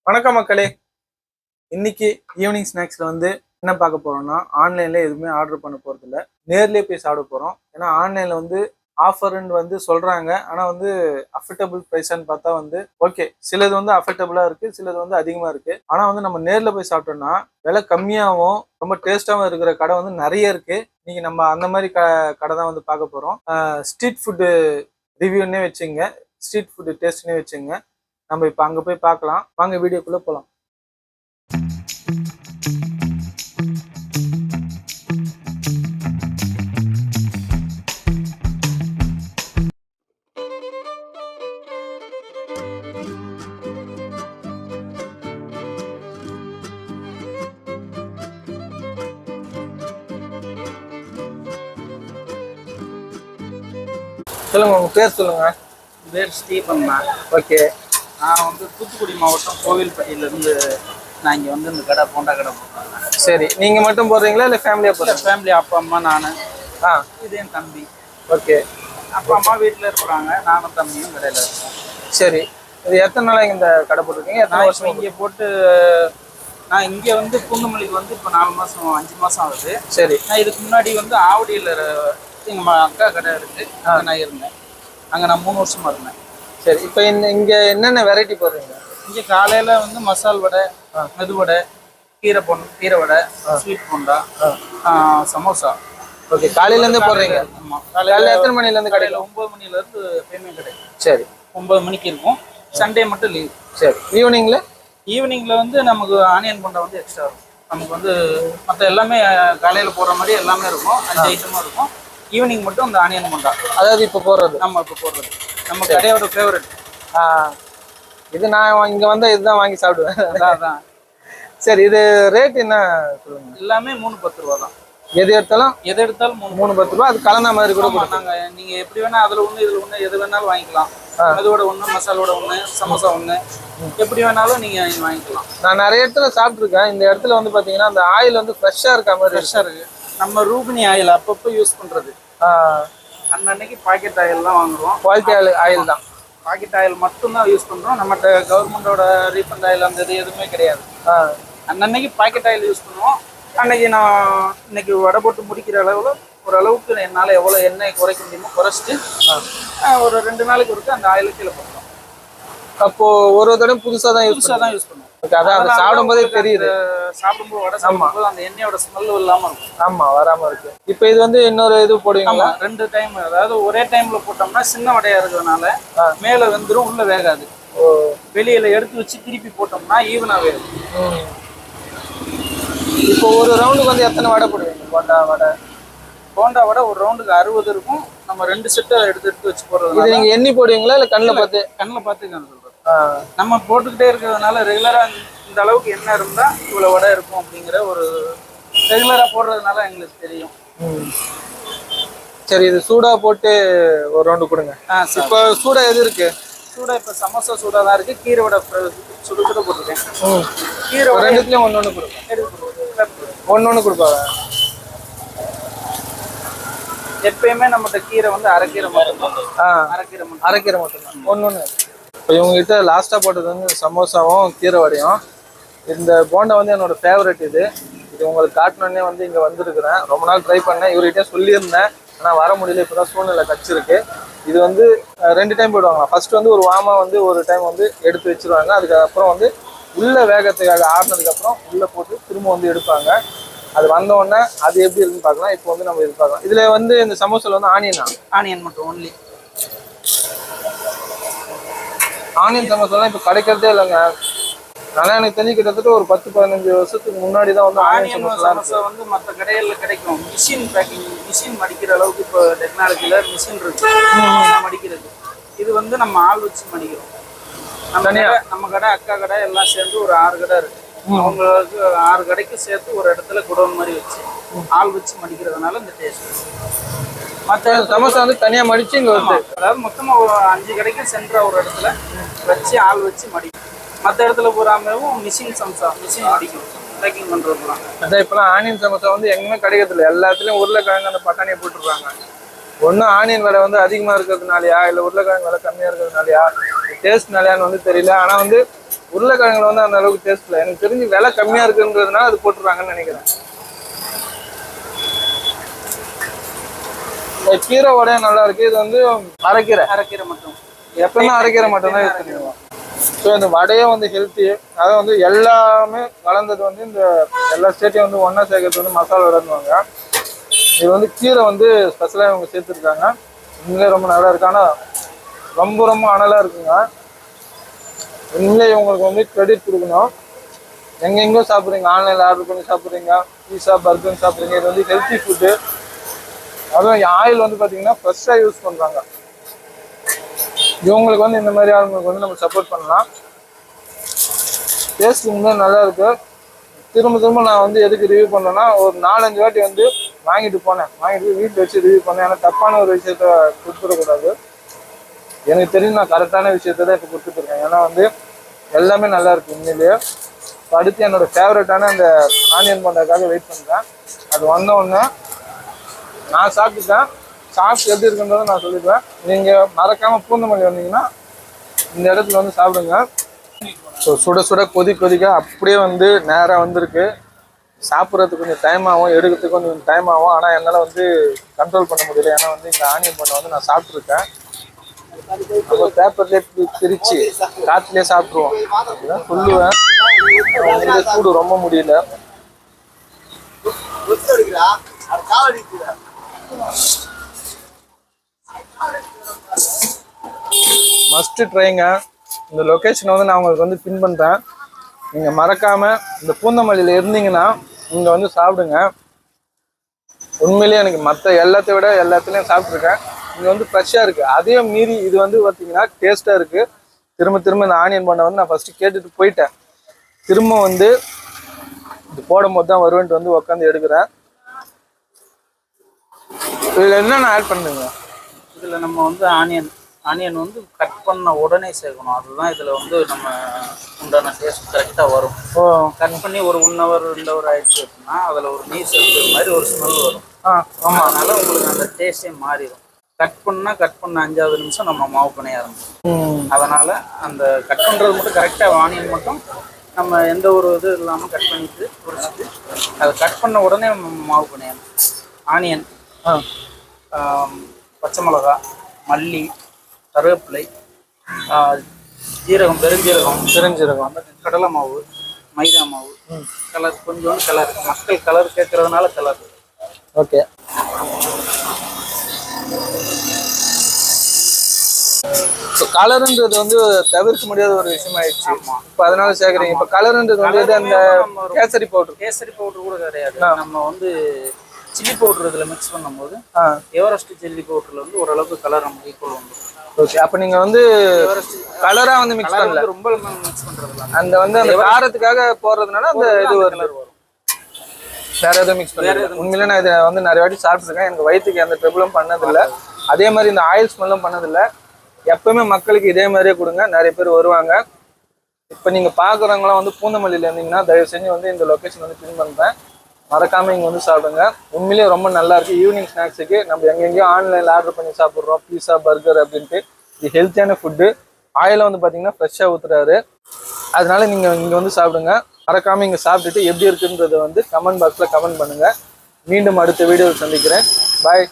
வணக்கம் மக்களே. இன்னைக்கு ஈவினிங் ஸ்நாக்ஸ்ல என்ன பார்க்க போறோம்னா, ஆன்லைன்ல எதுவுமே ஆர்டர் பண்ண போறது இல்ல, நேர்லயே போய் சாப்பிட போறோம். ஏன்னா ஆன்லைன்ல ஆஃபர்ன்னு சொல்றாங்க. ஆனா அஃபர்டபுள் பிரைஸ்ன்னு பார்த்தா ஓகே, சிலது அஃபர்டபுளா இருக்கு, சிலது அதிகமா இருக்கு. ஆனா நம்ம நேர்ல போய் சாப்பிட்டோம்னா விலை கம்மியாகவும் ரொம்ப டேஸ்டாவும் இருக்கிற கடை நிறைய இருக்கு. இன்னைக்கு நம்ம அந்த மாதிரி கடை தான் பார்க்க போறோம். ஸ்ட்ரீட் ஃபுட்டு ரிவ்யூன்னே வச்சுங்க, ஸ்ட்ரீட் ஃபுட்டு டேஸ்ட்னே வச்சுங்க. நம்ம இப்போ அங்கே போய் பார்க்கலாம். வாங்க வீடியோக்குள்ளே போகலாம். சொல்லுங்க, உங்க பேர் சொல்லுங்க. பேர் ஸ்டீபன்மா. ஓகே. நான் தூத்துக்குடி மாவட்டம் கோவில்பட்டியிலேருந்து நான் இங்கே இந்த கடை போண்டா கடை போடுறேன். சரி, நீங்கள் மட்டும் போடுறீங்களா இல்லை ஃபேமிலியாக போடுறீங்க? ஃபேமிலி, அப்பா அம்மா நான். இது என் தம்பி. ஓகே. அப்பா அம்மா வீட்டில் இருக்கிறாங்க, நானும் தம்பியும் கடையில் இருக்கோம். சரி, இது எத்தனை நாளைக்கு இந்த கடை போட்டிருக்கீங்க? எத்தனை வருஷம் இங்கே போட்டு? நான் இங்கே பூந்தமல்லிக்கு இப்போ 4 மாதம் 5 மாதம் ஆகுது. சரி. நான் இதுக்கு முன்னாடி ஆவடியில் எங்கள் அக்கா கடை இருக்குது, அங்கே நான் இருந்தேன். அங்கே நான் 3 வருஷமா இருந்தேன். சரி, இப்போ இங்கே என்னென்ன வெரைட்டி போடுறீங்க? இங்கே காலையில் மசால் வடை, மெது வடை, கீரை வடை, ஸ்வீட் போண்டா, சமோசா. ஓகே, காலையிலேருந்து போடுறீங்க? ஆமாம். காலையில் எத்தனை மணிலேருந்து? கடையில் 9 மணிலேருந்து பேமெண்ட் கிடைக்கும். சரி, 9 மணிக்கு இருக்கும். சண்டே மட்டும் லீவ். சரி. ஈவினிங்கில் நமக்கு ஆனியன் போண்டா எக்ஸ்ட்ரா இருக்கும். நமக்கு மற்ற எல்லாமே காலையில் போடுற மாதிரி எல்லாமே இருக்கும், 5 ஐட்டமாக இருக்கும். ஈவினிங் மட்டும் அந்த ஆனியன் போண்டா, அதாவது இப்போ போடுறது, நம்ம கடையோட ஃபேவரட். இது நான் இங்கே இதுதான் வாங்கி சாப்பிடுவேன். அதான். சரி, இது ரேட் என்ன சொல்லுங்க? எல்லாமே 3-10 ரூபா தான். எது எடுத்தாலும் 3-10 ரூபா. அது கலந்த மாதிரி கூட நாங்கள் நீங்கள் எப்படி வேணால் அதில் ஒன்று இதில் ஒன்று எது வேணாலும் வாங்கிக்கலாம். அதோட ஒன்று, மசாலோட ஒன்று, சமோசா ஒன்று, எப்படி வேணாலும் நீங்கள் வாங்கிக்கலாம். நான் நிறைய இடத்துல சாப்பிட்ருக்கேன். இந்த இடத்துல பார்த்தீங்கன்னா அந்த ஆயில் ஃப்ரெஷ்ஷாக இருக்க மாதிரி. ஃப்ரெஷ்ஷாக இருக்குது. நம்ம ரூபினி ஆயில் அப்பப்போ யூஸ் பண்ணுறது. அன்னன்னைக்கு பாக்கெட் ஆயில்லாம் வாங்குறோம். குவாலிட்டி ஆயில் தான். பாக்கெட் ஆயில் மட்டும்தான் யூஸ் பண்ணுறோம். நம்மகிட்ட கவர்மெண்டோட ரீஃபண்ட் ஆயில் அந்த எதுவுமே கிடையாது. அன்னன்னைக்கு பாக்கெட் ஆயில் யூஸ் பண்ணுவோம். அன்னைக்கு நான் இன்னைக்கு வடை போட்டு முடிக்கிற அளவில் ஓரளவுக்கு என்னால் எவ்வளோ எண்ணெய் குறைக்க முடியுமோ குறைச்சிட்டு ஒரு 2 நாளைக்கு ஒருக்க அந்த ஆயிலை கீழே போடுறோம். அப்போ ஒரு தடவை புதுசாக தான் யூஸ் பண்ணுவோம். அதான் சாப்பிடும் போதே தெரியுது. சாப்பிடும்போது வடை சாப்பிடும்போது அந்த எண்ணெயோட ஸ்மெல் இல்லாமல் இருக்கும். ஆமா, வராம இருக்கு. இப்போ இது இன்னொரு இது போடுவீங்களா? 2 டைம். அதாவது ஒரே டைம்ல போட்டோம்னா சின்ன வடையா இருக்கிறதுனால மேல வெந்துடும், உள்ள வேகாது. வெளியில எடுத்து வச்சு திருப்பி போட்டோம்னா ஈவனா வேகும். இப்போ ஒரு ரவுண்டுக்கு எத்தனை வடை போடுவீங்க? போண்டா வடை ஒரு ரவுண்டுக்கு 60 இருக்கும். நம்ம 2 செட்டை எடுத்து வச்சு போடுறது. நீங்க எண்ணி போடுவீங்களா இல்ல கண்ணில் பார்த்து சொல்றோம். நம்ம போட்டுக்கிட்டே இருக்கிறதுனால ரெகுலரா இந்த அளவுக்கு எண்ணெய் இருந்தா இவ்வளவு வடை இருக்கும் அப்படிங்கிற ஒரு ரெகுலரா போடுறதுனால எங்களுக்கு தெரியும். சரி, இது சூடா போட்டு ஒரு ரவுண்டு கொடுங்க. இப்போ சூடா எது இருக்கு? சூடா இப்போ சமோசா சூடா தான் இருக்கு. கீரை வடை சுட போட்டுருக்கேன். கீரை வடை ரெண்டுத்துலயும் ஒன்னொன்னு கொடுப்பாங்க. கொடுப்பாங்க. எப்பயுமே நம்மகிட்ட கீரை அரைக்கீரை மட்டும். அரைக்கீரை மட்டும் ஒன்னொன்னு. இப்போ இவங்ககிட்ட லாஸ்டா போட்டது சமோசாவும் கீரை வடையும். இந்த போண்டா என்னோட ஃபேவரட். இது உங்களுக்கு காட்டணுன்னே இங்க வந்திருக்கிறேன். ரொம்ப நாள் ட்ரை பண்ணேன், இவர்கிட்ட சொல்லியிருந்தேன். ஆனால் வர முடியல. இப்போதான் சூழ்நிலை கச்சிருக்கு. இது 2 டைம் போடுவாங்க. ஃபர்ஸ்ட் ஒரு வாமா ஒரு டைம் எடுத்து வச்சிருவாங்க. அதுக்கப்புறம் உள்ள வேகத்துக்காக ஆறுனதுக்கப்புறம் உள்ள போட்டு திரும்ப எடுப்பாங்க. அது வந்த உடனே அது எப்படி இருக்குன்னு பார்க்கலாம். இப்போ நம்ம இது பார்க்கலாம். இதுல இந்த சமோசால ஆனியன் மட்டும் ஒன்லி. ஆனியன் சமோசாலாம் இப்போ கிடைக்கிறதே இல்லைங்க. ஆனால் எனக்கு தெரிஞ்சு கிட்டத்தட்ட ஒரு 10-15 வருஷத்துக்கு முன்னாடி தான் ஆனியன் சமோசா மற்ற கடைகளில் கிடைக்கும். மிஷின் பேக்கிங், மிஷின் மடிக்கிற அளவுக்கு இப்போ டெக்னாலஜியில் மிஷின் இருக்கு மடிக்கிறது. இது நம்ம ஆள் வச்சு மடிக்கிறோம். நம்ம கடை, அக்கா கடை எல்லாம் சேர்ந்து ஒரு 6 கடை இருக்கு. அவங்களுக்கு 6 கடைக்கு சேர்த்து ஒரு இடத்துல குடோன் மாதிரி வச்சு ஆள் வச்சு மடிக்கிறதுனால இந்த டேஸ்ட். மற்ற சமோசா தனியாக மடிச்சு இங்கே அதாவது மொத்தமாக ஒரு 5 கடைக்கு சென்ற ஒரு இடத்துல வச்சு ஆள் வச்சு மடிக்கும். மற்ற இடத்துல பூராமவும் மிஷின் சமோசா, மிஷின் மடிக்கும் பேக்கிங் பண்ணுறதுலாம். அதான் இப்போலாம் ஆனியன் சமோசா எங்கேயுமே கிடைக்கிறதில்ல. எல்லாத்துலேயும் உருளைக்கிழங்கு அந்த பட்டாணியை போட்டுருப்பாங்க. ஒன்றும் ஆனியன் விலை அதிகமாக இருக்கிறதுனாலயா இல்லை உருளைக்கிழங்கு விலை கம்மியாக இருக்கிறதுனாலயா டேஸ்ட் நல்லான்னு வந்து தெரியல. ஆனா வந்து உருளைக்கிழங்குல வந்து அந்த அளவுக்கு டேஸ்ட் இல்லை. எனக்கு தெரிஞ்சு விலை கம்மியா இருக்குன்றதுனால அது போட்டுருவாங்கன்னு நினைக்கிறேன். இந்த கீரை வடையும் நல்லா இருக்கு. இது வந்து அரைக்கீரை மட்டும் எப்பவுமே அரைக்கீரை மட்டும் தான் யூஸ் பண்ணுவோம். ஸோ இந்த வடையே வந்து ஹெல்த்தி. அதை வந்து எல்லாமே கலந்தது வந்து இந்த எல்லா ஸ்டேட்டையும் வந்து ஒன்றா சேர்க்கறது வந்து மசாலா வடைன்னுவாங்க. இது வந்து கீரை வந்து ஸ்பெஷலாக இவங்க சேர்த்துருக்காங்க. உண்மையிலே ரொம்ப நல்லா இருக்கு. ஆனால் ரொம்ப ரொம்ப அனலாக இருக்குங்க. உண்மையிலே இவங்களுக்கு வந்து கிரெடிட் கொடுக்கணும். எங்கெங்கோ சாப்பிட்றீங்க, ஆன்லைனில் ஆர்டர் பண்ணி சாப்பிட்றீங்க, பீஸா பர்கர் சாப்பிட்றீங்க. இது வந்து ஹெல்த்தி ஃபுட்டு. அதுவும் ஆயில் வந்து பார்த்தீங்கன்னா ஃப்ரெஷ்ஷாக யூஸ் பண்ணுறாங்க. இவங்களுக்கு வந்து இந்த மாதிரி ஆளுங்களுக்கு வந்து நம்ம சப்போர்ட் பண்ணலாம். டேஸ்ட் உண்மையாக நல்லா இருக்கு. திரும்ப திரும்ப நான் வந்து எதுக்கு ரிவ்யூ பண்ணேன்னா, ஒரு 4-5 வாட்டி வந்து வாங்கிட்டு போய் வீட்டில் வச்சு ரிவ்யூ பண்ணேன். ஏன்னா தப்பான ஒரு விஷயத்த கொடுத்துடக்கூடாது. எனக்கு தெரியும் நான் கரெக்டான விஷயத்த தான் இப்போ கொடுத்துட்ருக்கேன். ஏன்னா வந்து எல்லாமே நல்லா இருக்கு உண்மையிலேயே. இப்போ அடுத்து என்னோட ஃபேவரட்டான அந்த ஆனியன் பண்ணுறதுக்காக வெயிட் பண்ணுறேன். அது வந்தோடனே நான் சாப்பிட்டுட்டேன். சாப்பிட்டு எப்படி இருக்குன்றதை நான் சொல்லிடுவேன். நீங்கள் மறக்காமல் பூந்தமல்லி வந்தீங்கன்னா இந்த இடத்துல வந்து சாப்பிடுங்க. ஸோ சுட சுட கொதிக்க அப்படியே வந்து நேராக வந்திருக்கு. சாப்பிட்றதுக்கு கொஞ்சம் டைம் ஆகும், எடுக்கிறதுக்கு கொஞ்சம் டைம் ஆகும். ஆனால் என்னால் வந்து கண்ட்ரோல் பண்ண முடியல. ஏன்னா வந்து இந்த ஆனியன் பண்ணை வந்து நான் சாப்பிட்ருக்கேன். அப்போ பேப்பர்லேயே பிரித்து காற்றுலேயே சாப்பிட்ருவோம் அப்படிதான் சொல்லுவேன். சூடு ரொம்ப முடியல. மஸ்ட் ட்ரைங்க. இந்த லொக்கேஷனை வந்து நான் உங்களுக்கு வந்து பின் பண்ணுறேன். நீங்கள் மறக்காமல் இந்த பூந்தமல்லியில் இருந்தீங்கன்னா இங்கே வந்து சாப்பிடுங்க. உண்மையிலேயே எனக்கு மற்ற எல்லாத்தையும் விட எல்லாத்துலேயும் சாப்பிட்ருக்கேன். இங்கே வந்து ஃப்ரெஷ்ஷாக இருக்குது. அதையும் மீறி இது வந்து பார்த்தீங்கன்னா டேஸ்ட்டாக இருக்குது. திரும்ப இந்த ஆனியன் பண்ணை வந்து நான் ஃபஸ்ட்டு கேட்டுட்டு போயிட்டேன். திரும்ப வந்து இது போடும் போது தான் வருவேன்ட்டு வந்து உட்காந்து எடுக்கிறேன். இதில் என்னென்ன ஆட் பண்ணுங்க? இதில் நம்ம வந்து ஆனியன் வந்து கட் பண்ண உடனே சேர்க்கணும். அதுதான் இதில் வந்து நம்ம உண்டான டேஸ்ட் கரெக்டாக வரும். கட் பண்ணி ஒரு 1 hour 2 hour ஆயிடுச்சு அப்படின்னா அதில் ஒரு நீர் சேர்க்கிற மாதிரி ஒரு ஸ்மெல் வரும். ஆமாம், அதனால உங்களுக்கு அந்த டேஸ்ட்டே மாறிடும். கட் பண்ண 5வது நிமிஷம் நம்ம மாவு பண்ணைய ஆரம்பிச்சோம். அதனால் அந்த கட் பண்ணுறது மட்டும் கரெக்டாக ஆனியன் மட்டும் நம்ம எந்த ஒரு இது இல்லாமல் கட் பண்ணிட்டு பொரிச்சிட்டு அதை கட் பண்ண உடனே மாவு பண்ணையணும். ஆனியன், பச்சை மிளகா, மல்லி, கருவேப்பிலை, ஜீரகம், பெருஞ்சீரகம், கடலை மாவு, மைதா மாவு, கலர், கொஞ்சோண்டு கலர். மக்கள் கலர் கேட்கறதுனால கலர். ஓகே. இப்போ கலருன்றது வந்து தவிர்க்க முடியாத ஒரு விஷயம் ஆயிடுச்சு. இப்போ அதனால சேர்க்குறீங்க. இப்போ கலருன்றது வந்து அந்த கேசரி பவுடர் கூட கிடையாது. நம்ம வந்து சில்லி பவுடர் இதில் மிக்ஸ் பண்ணும்போது எவரெஸ்ட் சில்லி பவுடரில் வந்து ஓரளவுக்கு கலர் நமக்கு ஈக்குவல் வந்துடும். ஓகே. அப்போ நீங்கள் வந்து கலராக வந்து மிக்ஸ் பண்ணல, ரொம்ப மிக்ஸ் பண்ணுறதுல அந்த வந்து அந்த காரத்துக்காக போடுறதுனால அந்த இது கலர் வரும். வேற எதுவும் மிக்ஸ் பண்ணல. உண்மையிலே நான் இதை வந்து நிறைய வாட்டி சாப்பிட்ருக்கேன். எனக்கு வயிற்றுக்கு எந்த ட்ரபிளும் பண்ணதில்லை. அதே மாதிரி இந்த ஆயில் ஸ்மெல்லும் பண்ணதில்லை. எப்பவுமே மக்களுக்கு இதே மாதிரியே கொடுங்க, நிறைய பேர் வருவாங்க. இப்போ நீங்கள் பார்க்குறவங்களாம் வந்து பூந்தமல்லியில் இருந்தீங்கன்னா தயவு செஞ்சு வந்து இந்த லொக்கேஷன் வந்து பின் பண்ணுறேன். மறக்காமல் இங்கே வந்து சாப்பிடுங்க. உண்மையிலேயே ரொம்ப நல்லா இருக்குது. ஈவினிங் ஸ்நாக்ஸுக்கு நம்ம எங்கெங்கேயோ ஆன்லைனில் ஆர்டர் பண்ணி சாப்பிட்றோம், பீஸா பர்கர் அப்படின்ட்டு. இது ஹெல்த்தியான ஃபுட்டு. ஆயிலை வந்து பார்த்தீங்கன்னா ஃப்ரெஷ்ஷாக ஊற்றுறாரு. அதனால நீங்கள் இங்கே வந்து சாப்பிடுங்க. மறக்காமல் இங்கே சாப்பிட்டுட்டு எப்படி இருக்குன்றதை வந்து கமெண்ட் பாக்ஸில் கமெண்ட் பண்ணுங்கள். மீண்டும் அடுத்த வீடியோவில் சந்திக்கிறேன். பாய்.